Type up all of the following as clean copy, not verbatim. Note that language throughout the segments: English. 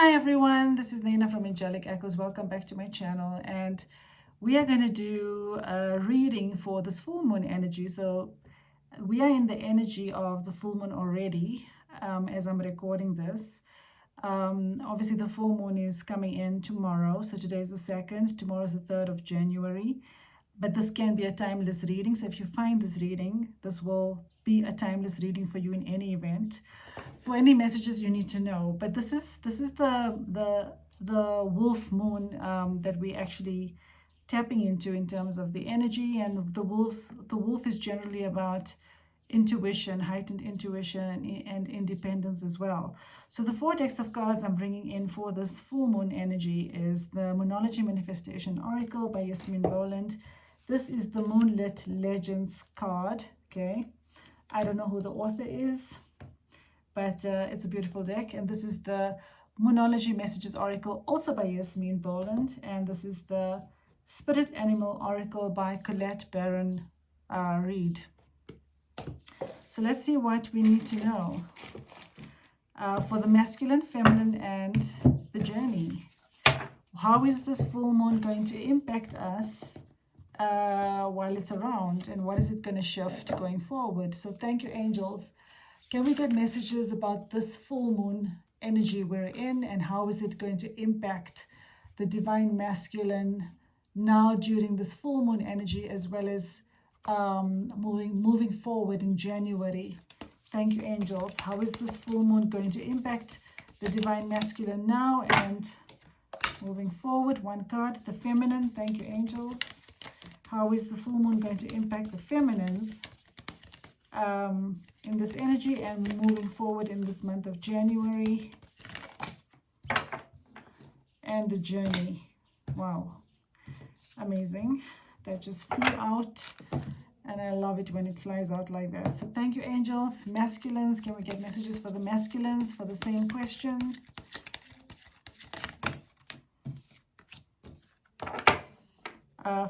Hi everyone, this is Naina from Angelic Echoes. Welcome back to my channel, and we are going to do a reading for this full moon energy. So we are in the energy of the full moon already as I'm recording this. Obviously the full moon is coming in tomorrow, so today is the 2nd, tomorrow is the 3rd of January. But this can be a timeless reading, so if you find this reading, this will be a timeless reading for you in any event, for any messages you need to know. But this is the wolf moon that we actually tapping into in terms of the energy. And the wolf is generally about intuition, heightened intuition, and independence as well. So the 4 decks of cards I'm bringing in for this full moon energy is the Moonology Manifestation Oracle by Yasmin, Boland. This is the MoonLit Legends card, okay? I don't know who the author is, but it's a beautiful deck. And this is the Moonology Messages Oracle, also by Yasmin, Boland. And this is the Spirit Animal Oracle by Colette, Baron-Reid. So let's see what we need to know for the masculine, feminine, and the journey. How is this full moon going to impact us while it's around, and what is it going to shift going forward? So thank you, angels. Can we get messages about this full moon energy we're in, and how is it going to impact the divine masculine now during this full moon energy, as well as moving forward in January? Thank you, angels. How is this full moon going to impact the divine masculine now and moving forward? One card, the feminine. Thank you, angels. How is the full moon going to impact the feminines in this energy and moving forward in this month of January? And the journey. Wow, amazing. That just flew out, and I love it when it flies out like that. So thank you, angels. Masculines, can we get messages for the masculines for the same question?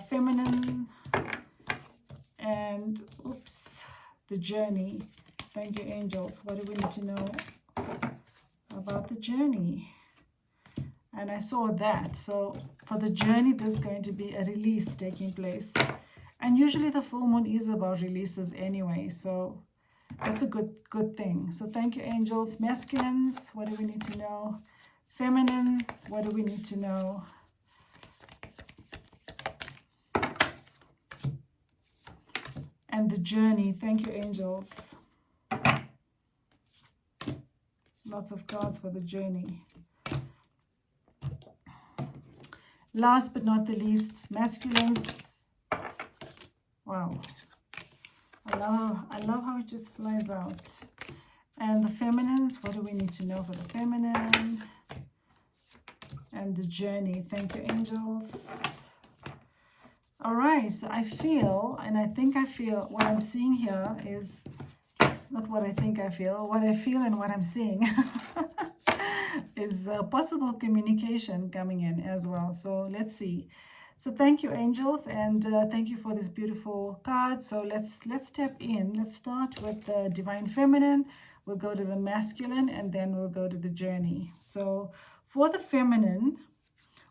Feminine, and the journey. Thank you, angels. What do we need to know about the journey? And I saw that. So for the journey, there's going to be a release taking place. And usually the full moon is about releases anyway. So that's a good thing. So thank you, angels. Masculines, what do we need to know? Feminine, what do we need to know? And the journey. Thank you, angels. Lots of cards for the journey. Last but not the least, masculines. Wow. I love how it just flies out. And the feminines, what do we need to know for the feminine? And the journey. Thank you, angels. All right, so I feel, and I think I feel, what I'm seeing here is not what I think I feel. What I feel and what I'm seeing is possible communication coming in as well. So let's see. So thank you, angels, and thank you for this beautiful card. So let's tap in. Let's start with the divine feminine. We'll go to the masculine, and then we'll go to the journey. So for the feminine,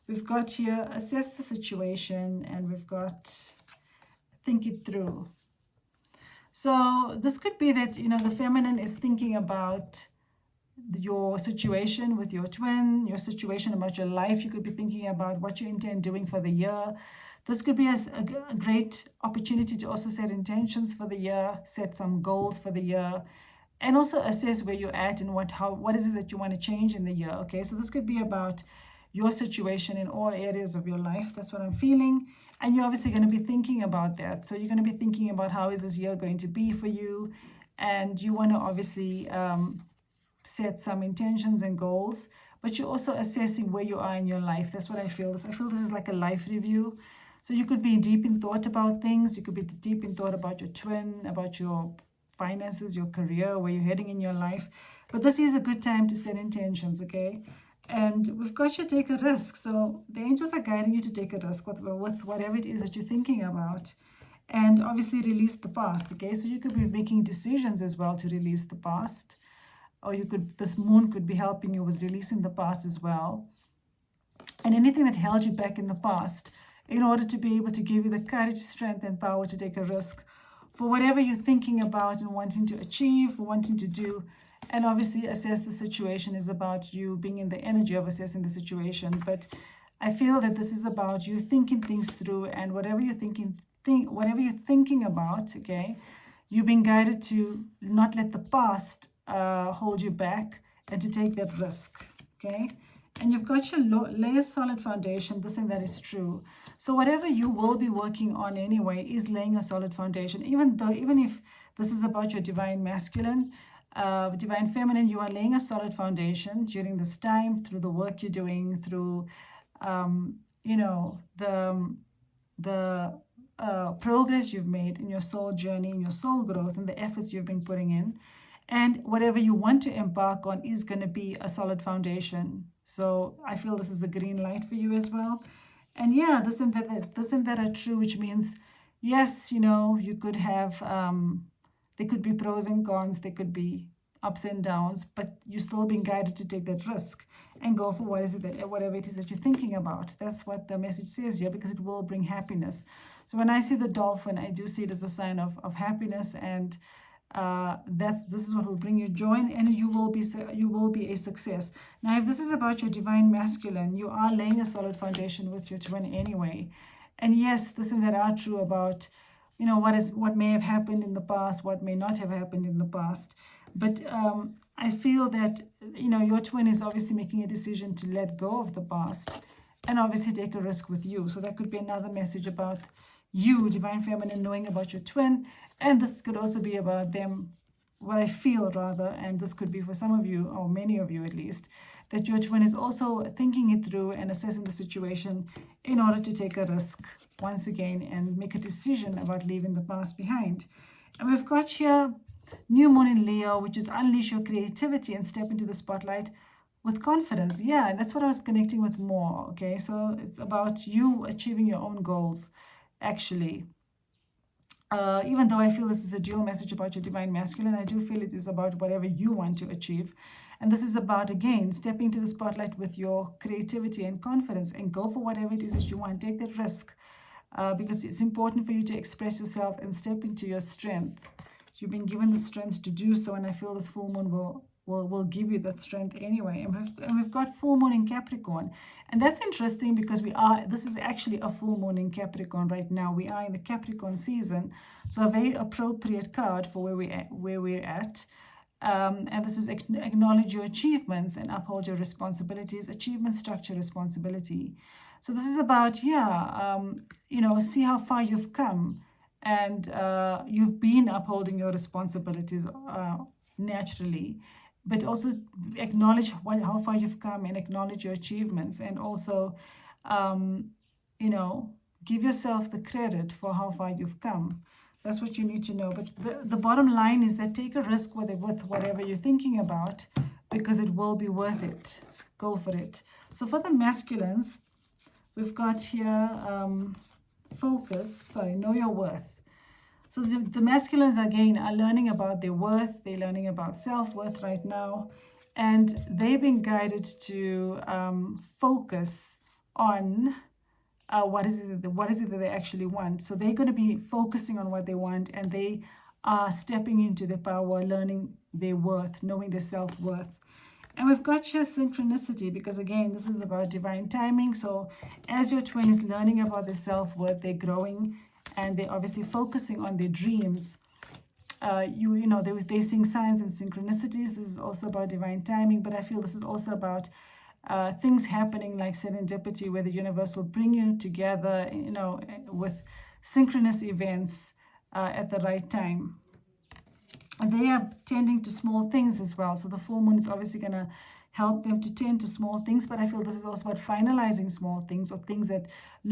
we've got here, assess the situation, and we've got think it through. So this could be that, the feminine is thinking about your situation with your twin, your situation about your life. You could be thinking about what you intend doing for the year. This could be a great opportunity to also set intentions for the year, set some goals for the year, and also assess where you're at and what is it that you want to change in the year. Okay, so this could be about your situation in all areas of your life. That's what I'm feeling. And you're obviously going to be thinking about that. So you're going to be thinking about how is this year going to be for you. And you want to obviously set some intentions and goals, but you're also assessing where you are in your life. That's what I feel. I feel this is like a life review. So you could be deep in thought about things. You could be deep in thought about your twin, about your finances, your career, where you're heading in your life. But this is a good time to set intentions, okay? And we've got you to take a risk. So the angels are guiding you to take a risk with whatever it is that you're thinking about. And obviously release the past, okay? So you could be making decisions as well to release the past. or this moon could be helping you with releasing the past as well. And anything that held you back in the past, in order to be able to give you the courage, strength, and power to take a risk for whatever you're thinking about and wanting to achieve, wanting to do. And obviously, assess the situation is about you being in the energy of assessing the situation. But I feel that this is about you thinking things through, and whatever you're thinking about, okay, you're being guided to not let the past hold you back and to take that risk, okay? And you've got your lay a solid foundation. This and that is true. So whatever you will be working on anyway is laying a solid foundation. Even if this is about your divine masculine, divine feminine, you are laying a solid foundation during this time through the work you're doing, through the progress you've made in your soul journey, in your soul growth, and the efforts you've been putting in. And whatever you want to embark on is going to be a solid foundation. So I feel this is a green light for you as well. And yeah, this and that are true, which means, yes, you could have, there could be pros and cons, there could be ups and downs, but you're still being guided to take that risk and go for whatever it is that you're thinking about. That's what the message says here, because it will bring happiness. So when I see the dolphin, I do see it as a sign of happiness, and this is what will bring you joy, and you will be a success. Now, if this is about your divine masculine, you are laying a solid foundation with your twin anyway. And yes, this and that are true about what may have happened in the past, what may not have happened in the past. But I feel that your twin is obviously making a decision to let go of the past and obviously take a risk with you. So that could be another message about you, divine feminine, knowing about your twin. And this could also be about them, what I feel rather, and this could be for some of you, or many of you at least, that your twin is also thinking it through and assessing the situation in order to take a risk once again and make a decision about leaving the past behind. And we've got here new moon in Leo, which is unleash your creativity and step into the spotlight with confidence. Yeah, that's what I was connecting with more. Okay, so it's about you achieving your own goals, actually. Even though I feel this is a dual message about your divine masculine, I do feel it is about whatever you want to achieve. And this is about, again, stepping to the spotlight with your creativity and confidence and go for whatever it is that you want. Take that risk because it's important for you to express yourself and step into your strength. You've been given the strength to do so, and I feel this full moon will give you that strength anyway. And we've got full moon in Capricorn. And that's interesting because this is actually a full moon in Capricorn right now. We are in the Capricorn season. So a very appropriate card for where we're at. And this is acknowledge your achievements and uphold your responsibilities, achievement, structure, responsibility. So this is about, see how far you've come. And you've been upholding your responsibilities naturally, but also acknowledge how far you've come and acknowledge your achievements, and also, give yourself the credit for how far you've come. That's what you need to know. But the bottom line is that take a risk with whatever you're thinking about, because it will be worth it. Go for it. So for the masculines, we've got here know your worth. So the masculines, again, are learning about their worth. They're learning about self-worth right now. And they've been guided to focus on what is it that they actually want. So they're going to be focusing on what they want, and they are stepping into their power, learning their worth, knowing their self-worth. And we've got here synchronicity, because again, this is about divine timing. So as your twin is learning about their self-worth, they're growing, and they're obviously focusing on their dreams. They're seeing signs and synchronicities. This is also about divine timing, but I feel this is also about things happening like serendipity, where the universe will bring you together, with synchronous events at the right time. And they are tending to small things as well. So the full moon is obviously going to help them to tend to small things, but I feel this is also about finalizing small things, or things that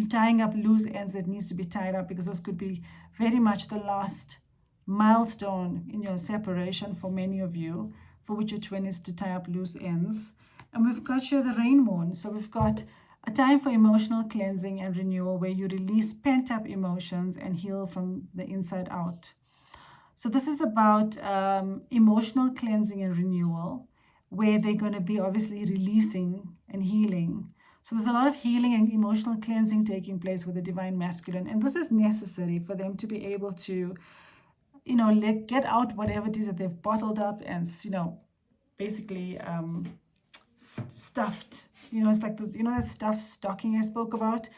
tying up loose ends that needs to be tied up, because this could be very much the last milestone in your separation for many of you, for which your twin is to tie up loose ends. And we've got here the rain moon. So we've got a time for emotional cleansing and renewal, where you release pent-up emotions and heal from the inside out. So this is about emotional cleansing and renewal, where they're going to be obviously releasing and healing. So there's a lot of healing and emotional cleansing taking place with the divine masculine, and this is necessary for them to be able to, get out whatever it is that they've bottled up and, basically stuffed. It's like that stuff stocking I spoke about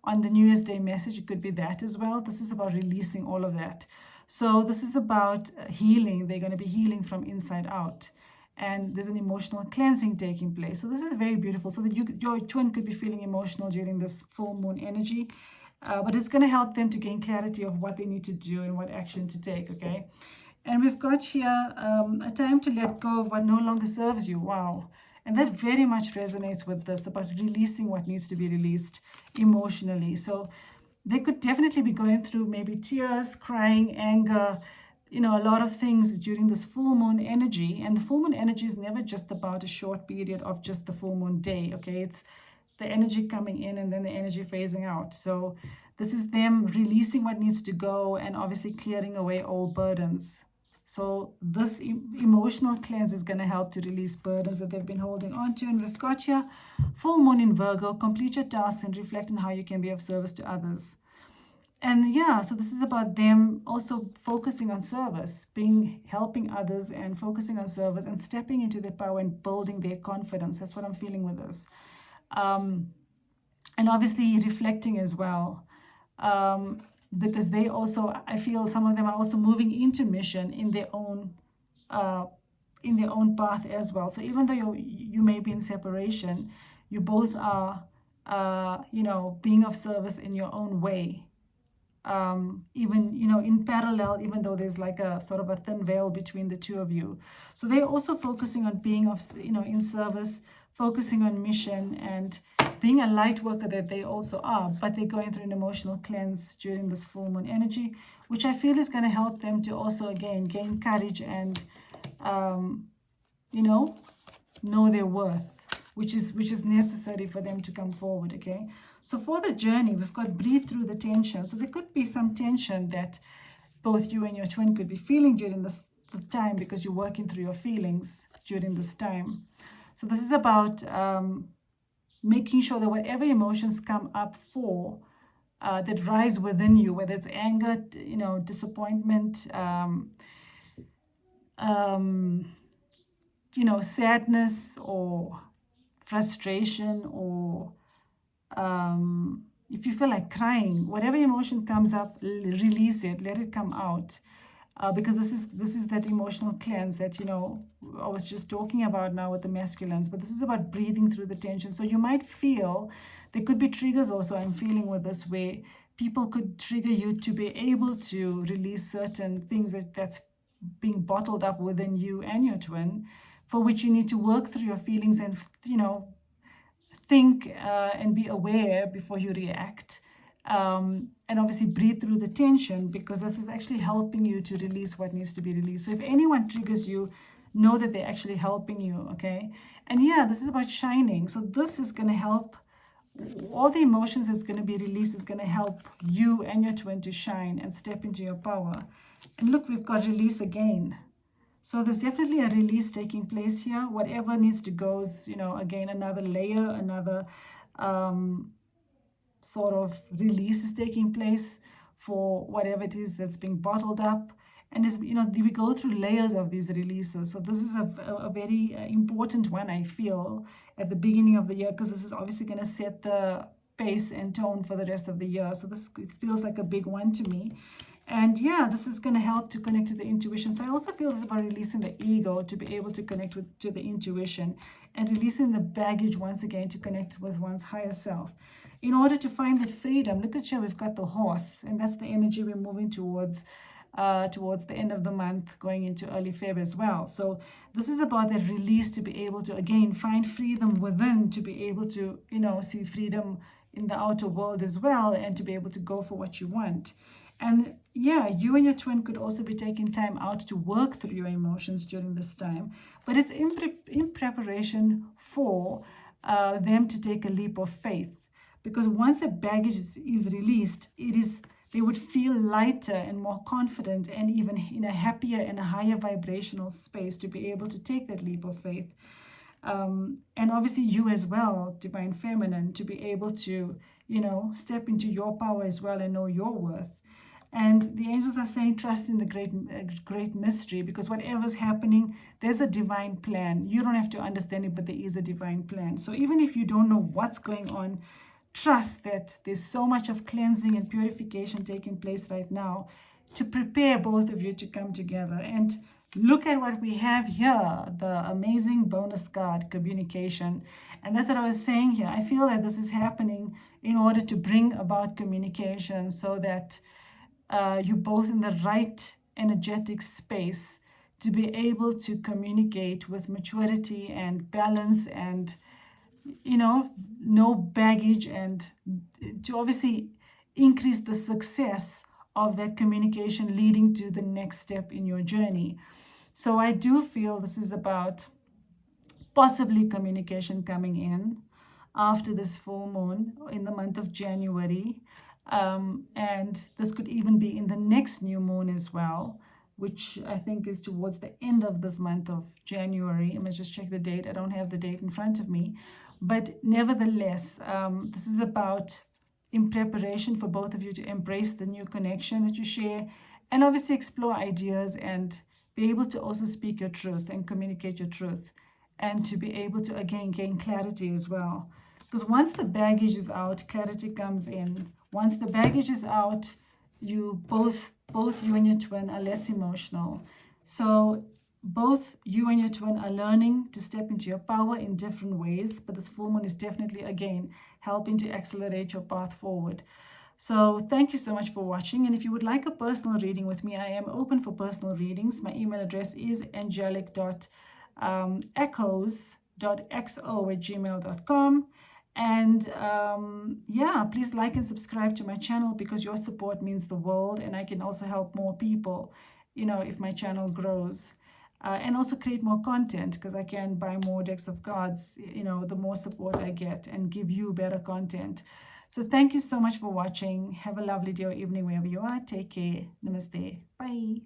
on the New Year's Day message. It could be that as well. This is about releasing all of that. So this is about healing. They're going to be healing from inside out. And there's an emotional cleansing taking place. So this is very beautiful. So that your twin could be feeling emotional during this full moon energy. But it's going to help them to gain clarity of what they need to do and what action to take, okay? And we've got here a time to let go of what no longer serves you. Wow. And that very much resonates with this, about releasing what needs to be released emotionally. So they could definitely be going through maybe tears, crying, anger, a lot of things during this full moon energy. And the full moon energy is never just about a short period of just the full moon day, okay? It's the energy coming in and then the energy phasing out. So this is them releasing what needs to go and obviously clearing away old burdens. So this emotional cleanse is going to help to release burdens that they've been holding on to. And we've got here full moon in Virgo. Complete your tasks and reflect on how you can be of service to others. And yeah, so this is about them also focusing on service, helping others and focusing on service and stepping into their power and building their confidence. That's what I'm feeling with this. And obviously reflecting as well. Because they also, I feel some of them are also moving into mission in their own path as well. So even though you may be in separation, you both are, being of service in your own way. Even, in parallel, even though there's like a sort of a thin veil between the two of you. So they're also focusing on being of, in service, focusing on mission and being a light worker that they also are, but they're going through an emotional cleanse during this full moon energy, which I feel is going to help them to also, again, gain courage and, know their worth, which is necessary for them to come forward, okay? So for the journey, we've got breathe through the tension. So there could be some tension that both you and your twin could be feeling during this time because you're working through your feelings during this time. So this is about making sure that whatever emotions come up that rise within you, whether it's anger, disappointment, sadness or frustration, or if you feel like crying, whatever emotion comes up, release it, let it come out. Because this is that emotional cleanse that, I was just talking about now with the masculines, but this is about breathing through the tension. So you might feel, there could be triggers also, I'm feeling with this, where people could trigger you to be able to release certain things that's being bottled up within you and your twin, for which you need to work through your feelings and, think and be aware before you react. And obviously breathe through the tension, because this is actually helping you to release what needs to be released. So if anyone triggers you, know that they're actually helping you, okay? And yeah, this is about shining. So this is going to help, all the emotions that's going to be released is going to help you and your twin to shine and step into your power. And look, we've got release again. So there's definitely a release taking place here. Whatever needs to go is, again, another layer, another sort of release is taking place for whatever it is that's being bottled up. And as we go through layers of these releases. So this is a very important one, I feel, at the beginning of the year, because this is obviously going to set the pace and tone for the rest of the year. So this feels like a big one to me. And yeah, this is going to help to connect to the intuition. So I also feel this is about releasing the ego to be able to connect to the intuition, and releasing the baggage once again to connect with one's higher self. In order to find that freedom, look at here, we've got the horse, and that's the energy we're moving towards the end of the month, going into early February as well. So this is about that release to be able to, again, find freedom within, to be able to, see freedom in the outer world as well, and to be able to go for what you want. And yeah, you and your twin could also be taking time out to work through your emotions during this time. But it's in preparation for them to take a leap of faith. Because once the baggage is released, it is they would feel lighter and more confident and even in a happier and a higher vibrational space to be able to take that leap of faith. And obviously you as well, Divine Feminine, to be able to, step into your power as well and know your worth. And the angels are saying, trust in the great mystery, because whatever's happening, there's a divine plan. You don't have to understand it, but there is a divine plan. So even if you don't know what's going on, trust that there's so much of cleansing and purification taking place right now to prepare both of you to come together. And look at what we have here, the amazing bonus card, communication. And that's what I was saying here. I feel that this is happening in order to bring about communication so that you're both in the right energetic space to be able to communicate with maturity and balance and, no baggage, and to obviously increase the success of that communication leading to the next step in your journey. So I do feel this is about possibly communication coming in after this full moon in the month of January. And this could even be in the next new moon as well, which I think is towards the end of this month of January. I'm going to just check the date. I don't have the date in front of me. But nevertheless, this is about in preparation for both of you to embrace the new connection that you share and obviously explore ideas and be able to also speak your truth and communicate your truth and to be able to, again, gain clarity as well. Because once the baggage is out, clarity comes in. Once the baggage is out, you both you and your twin are less emotional. So both you and your twin are learning to step into your power in different ways, but this full moon is definitely, again, helping to accelerate your path forward. So thank you so much for watching. And if you would like a personal reading with me, I am open for personal readings. My email address is angelic.echoes.xo@gmail.com. And yeah, please like and subscribe to my channel, because your support means the world, and I can also help more people, if my channel grows. And also create more content, because I can buy more decks of cards, the more support I get, and give you better content. So thank you so much for watching. Have a lovely day or evening wherever you are. Take care. Namaste. Bye.